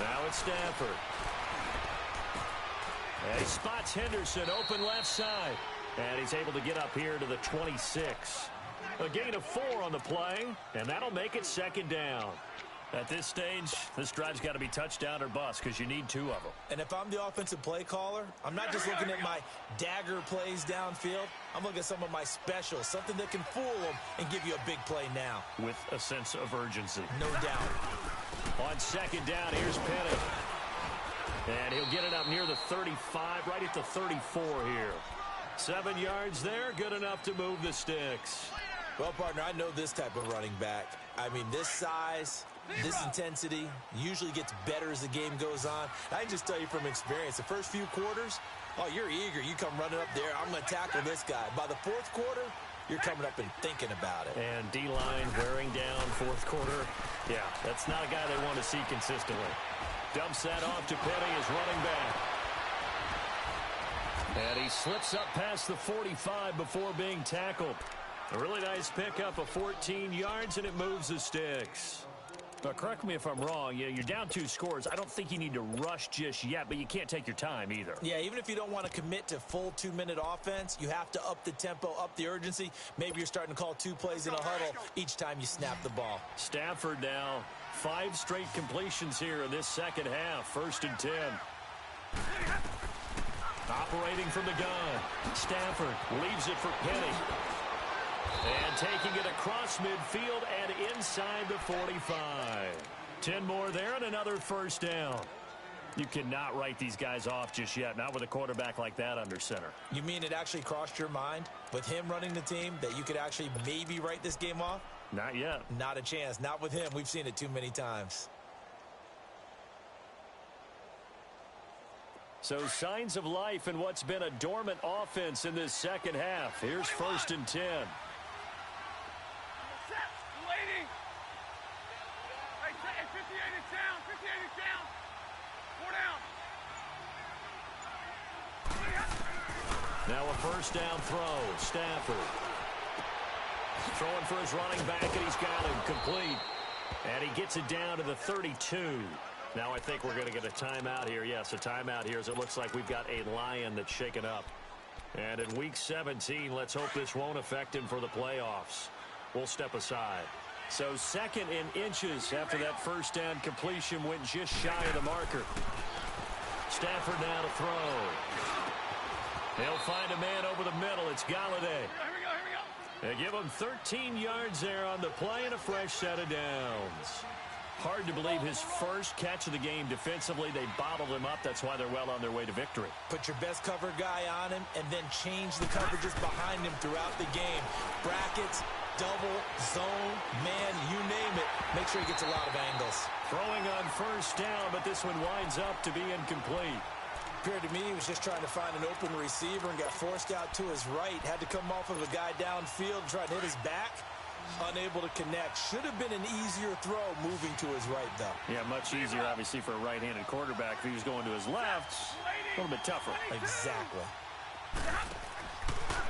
Speaker 1: Now it's Stafford. And he spots Henderson open left side. And he's able to get up here to the 26. A gain of 4 on the play, and that'll make it 2nd down. At this stage, this drive's got to be touchdown or bust because you need 2 of them.
Speaker 2: And if I'm the offensive play caller, I'm not just looking at my dagger plays downfield. I'm looking at some of my specials, something that can fool them and give you a big play now.
Speaker 1: With a sense of urgency.
Speaker 2: No doubt.
Speaker 1: On 2nd down, here's Penny. And he'll get it up near the 35, right at the 34 here. 7 yards there, good enough to move the sticks.
Speaker 2: Well, partner, I know this type of running back. I mean, this size, this intensity usually gets better as the game goes on. I can just tell you from experience, the first few quarters, oh, you're eager. You come running up there. I'm going to tackle this guy. By the 4th quarter, you're coming up and thinking about it.
Speaker 1: And D-line wearing down 4th quarter. Yeah, that's not a guy they want to see consistently. Dumps that off to Penny as running back. And he slips up past the 45 before being tackled. A really nice pickup of 14 yards, and it moves the sticks.
Speaker 4: Now, correct me if I'm wrong. Yeah, you're down 2 scores. I don't think you need to rush just yet, but you can't take your time either.
Speaker 2: Yeah, even if you don't want to commit to full 2-minute offense, you have to up the tempo, up the urgency. Maybe you're starting to call 2 plays in a huddle each time you snap the ball.
Speaker 1: Stafford now 5 straight completions here in this second half. 1st and 10. Operating from the gun. Stafford leaves it for Penny. And taking it across midfield and inside the 45. 10 more there and another 1st down. You cannot write these guys off just yet, not with a quarterback like that under center.
Speaker 2: You mean it actually crossed your mind with him running the team that you could actually maybe write this game off?
Speaker 1: Not yet.
Speaker 2: Not a chance. Not with him. We've seen it too many times.
Speaker 1: So signs of life in what's been a dormant offense in this second half. Here's 1st and 10.
Speaker 3: Waiting. Hey, 58 is down. 58 is down. 4 down.
Speaker 1: Now a 1st down throw. Stafford throwing for his running back, and he's got him complete. And he gets it down to the 32. Now I think we're going to get a timeout here. Yes, a timeout here as it looks like we've got a Lion that's shaken up. And in Week 17, let's hope this won't affect him for the playoffs. We'll step aside. So 2nd and inches after that 1st down completion went just shy of the marker. Stafford now to throw. They'll find a man over the middle. It's Galladay.
Speaker 3: Here we go.
Speaker 1: They give him 13 yards there on the play and a fresh set of downs. Hard to believe his first catch of the game defensively. They bottled him up. That's why they're well on their way to victory.
Speaker 2: Put your best cover guy on him and then change the coverages behind him throughout the game. Brackets, double, zone, man, you name it. Make sure he gets a lot of angles.
Speaker 1: Throwing on 1st down, but this one winds up to be incomplete.
Speaker 2: Appeared to me he was just trying to find an open receiver and got forced out to his right. Had to come off of a guy downfield, try to hit his back. Unable to connect. Should have been an easier throw moving to his right, though.
Speaker 4: Yeah, much easier, obviously, for a right-handed quarterback. If he was going to his left, a little bit tougher.
Speaker 2: Exactly.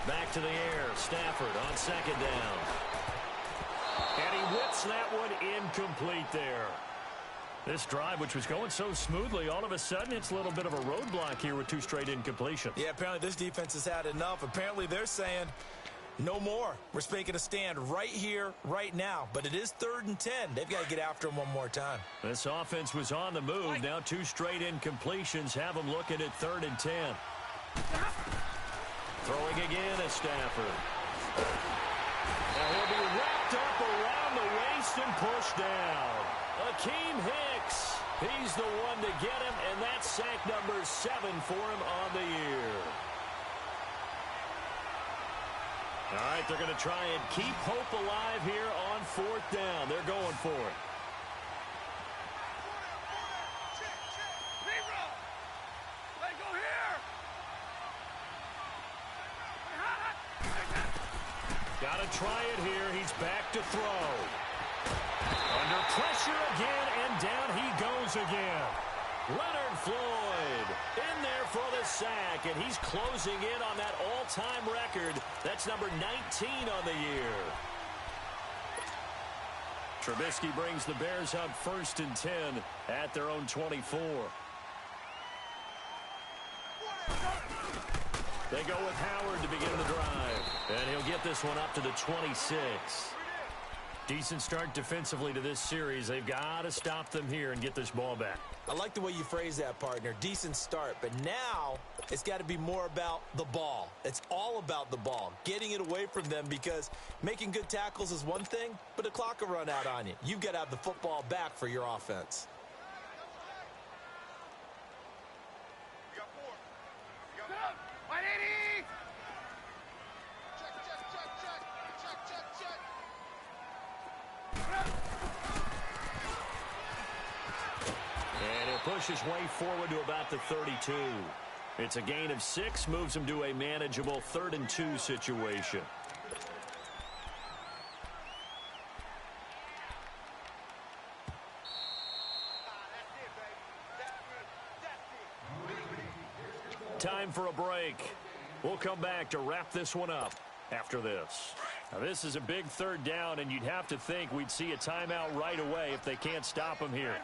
Speaker 1: Back to the air. Stafford on 2nd down. And he whips that one incomplete there. This drive, which was going so smoothly, all of a sudden it's a little bit of a roadblock here with 2 straight incompletions.
Speaker 2: Yeah, apparently this defense has had enough. Apparently they're saying, no more. We're making a stand right here, right now. But it is 3rd and 10. They've got to get after him one more time.
Speaker 1: This offense was on the move. Now 2 straight incompletions have them looking at 3rd and 10. Throwing again at Stafford. Now he'll be wrapped up around the waist and pushed down. Akeem Hicks. He's the one to get him, and that's sack number 7 for him on the year. All right, they're going to try and keep hope alive here on 4th down. They're going for it.
Speaker 3: Let go here.
Speaker 1: Got to try it here. He's back to throw. Under pressure again, and down he goes again. Leonard Floyd in there for the sack, and he's closing in on that all-time record. That's number 19 on the year. Trubisky brings the Bears up 1st and 10 at their own 24. They go with Howard to begin the drive, and he'll get this one up to the 26. Decent start defensively to this series. They've got to stop them here and get this ball back.
Speaker 2: I like the way you phrase that, partner. Decent start, but now it's got to be more about the ball. It's all about the ball, getting it away from them, because making good tackles is one thing, but the clock will run out on you. You've got to have the football back for your offense.
Speaker 1: Push his way forward to about the 32. It's a gain of 6, moves him to a manageable 3rd and 2 situation. Time for a break. We'll come back to wrap this one up after this.
Speaker 4: Now, this is a big third down, and you'd have to think we'd see a timeout right away if they can't stop him here.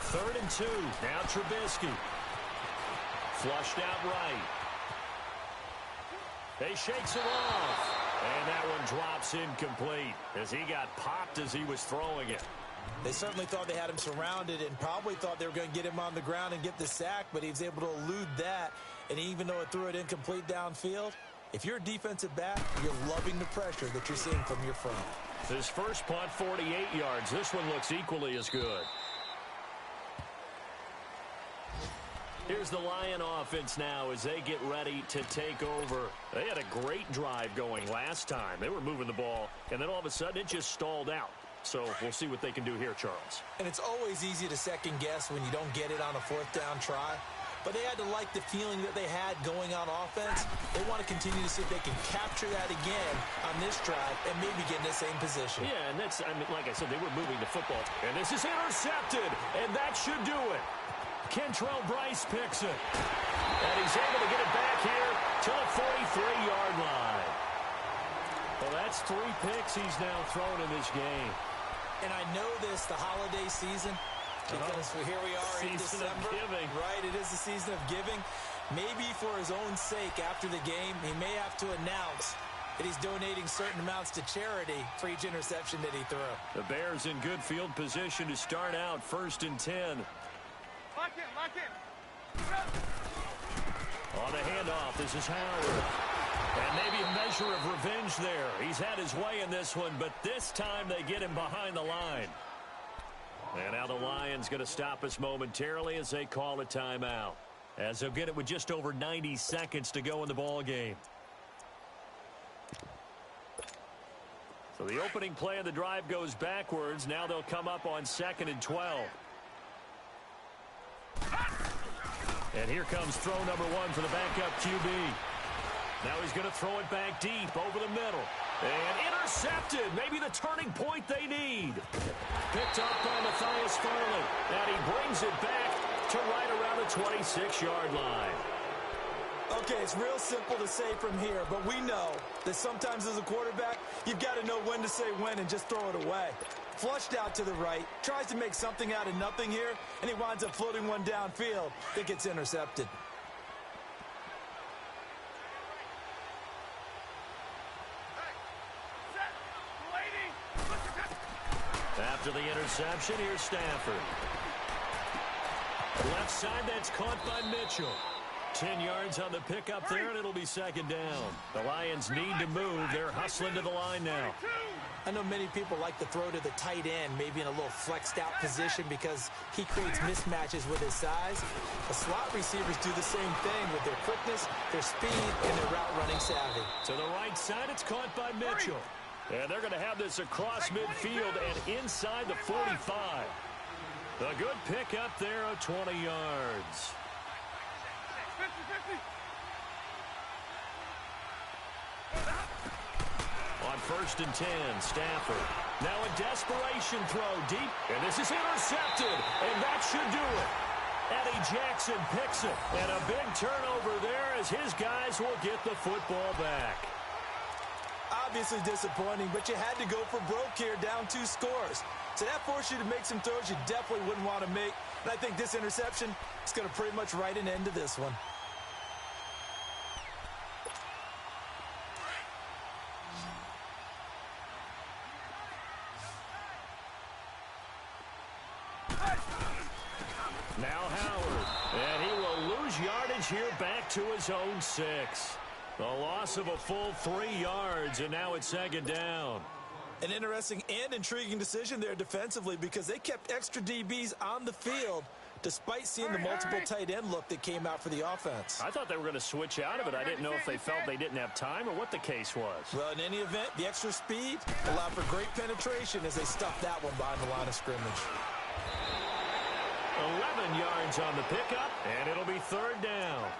Speaker 4: Third and 2. Now Trubisky. Flushed out right. He shakes it off. And that one drops incomplete as he got popped as he was throwing it.
Speaker 2: They certainly thought they had him surrounded and probably thought they were going to get him on the ground and get the sack, but he was able to elude that. And even though it threw it incomplete downfield, if you're a defensive back, you're loving the pressure that you're seeing from your front.
Speaker 4: His first punt, 48 yards. This one looks equally as good. Here's the Lion offense now as they get ready to take over. They had a great drive going last time. They were moving the ball, and then all of a sudden it just stalled out. So we'll see what they can do here, Charles.
Speaker 2: And it's always easy to second guess when you don't get it on a fourth down try. But they had to like the feeling that they had going on offense. They want to continue to see if they can capture that again on this drive and maybe get in the same position.
Speaker 4: Yeah, and that's, I mean, like I said, they were moving the football. And this is intercepted, and that should do it. Kentrell Bryce picks it. And he's able to get it back here to the 43-yard line. Well, that's 3 picks he's now thrown in this game.
Speaker 2: And I know this, the holiday season, because here we are in December. Right, it is the season of giving. Maybe for his own sake after the game, he may have to announce that he's donating certain amounts to charity for each interception that he threw.
Speaker 4: The Bears in good field position to start out 1st and 10.
Speaker 3: Lock in.
Speaker 4: On the handoff, this is Howard. And maybe a measure of revenge there. He's had his way in this one, but this time they get him behind the line. And now the Lions going to stop us momentarily as they call a timeout. As they'll get it with just over 90 seconds to go in the ball game. So the opening play of the drive goes backwards. Now they'll come up on 2nd and 12. And here comes throw number 1 for the backup QB. Now he's going to throw it back deep over the middle. And intercepted. Maybe the turning point they need. Picked up by Matthias Farley. And he brings it back to right around the 26-yard line.
Speaker 2: Okay, it's real simple to say from here, but we know that sometimes as a quarterback, you've got to know when to say when and just throw it away. Flushed out to the right, tries to make something out of nothing here, and he winds up floating one downfield that gets intercepted.
Speaker 1: After the interception, here's Stafford. Left side, that's caught by Mitchell. 10 yards on the pickup there, and it'll be 2nd down. The Lions need to move. They're hustling to the line now.
Speaker 2: I know many people like to throw to the tight end, maybe in a little flexed out position because he creates mismatches with his size. The slot receivers do the same thing with their quickness, their speed, and their route running savvy.
Speaker 1: To the right side, it's caught by Mitchell. And they're going to have this across midfield and inside the 45. A good pickup there of 20 yards.
Speaker 3: 50-50.
Speaker 1: On 1st and 10, Stafford. Now a desperation throw deep, and this is intercepted, and that should do it. Eddie Jackson picks it, and a big turnover there as his guys will get the football back.
Speaker 2: Obviously disappointing, but you had to go for broke here, down 2 scores. So that forced you to make some throws you definitely wouldn't want to make. And I think this interception is going to pretty much write an end to this one.
Speaker 1: Now Howard, and he will lose yardage here back to his own 6. The loss of a full 3 yards, and now it's 2nd down.
Speaker 2: An interesting and intriguing decision there defensively because they kept extra DBs on the field despite seeing the multiple tight end look that came out for the offense.
Speaker 4: I thought they were going to switch out of it. I didn't know if they felt they didn't have time or what the case was.
Speaker 2: Well, in any event, the extra speed allowed for great penetration as they stuffed that one behind the line of scrimmage.
Speaker 1: 11 yards on the pickup, and it'll be 3rd down.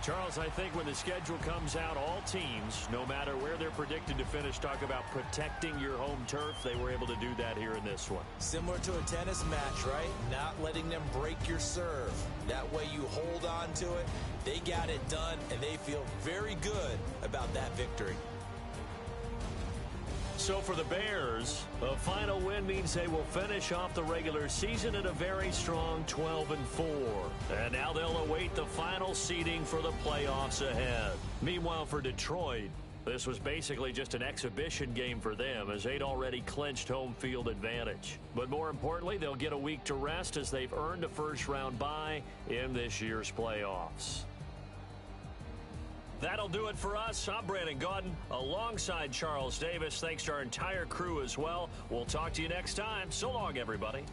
Speaker 1: Charles, I think when the schedule comes out, all teams, no matter where they're predicted to finish, talk about protecting your home turf. They were able to do that here in this one.
Speaker 2: Similar to a tennis match, right? Not letting them break your serve. That way you hold on to it. They got it done, and they feel very good about that victory.
Speaker 1: So for the Bears, a final win means they will finish off the regular season at a very strong 12-4. And now they'll await the final seeding for the playoffs ahead. Meanwhile, for Detroit, this was basically just an exhibition game for them as they'd already clinched home field advantage. But more importantly, they'll get a week to rest as they've earned a first-round bye in this year's playoffs. That'll do it for us. I'm Brandon Gaudin alongside Charles Davis. Thanks to our entire crew as well. We'll talk to you next time. So long, everybody.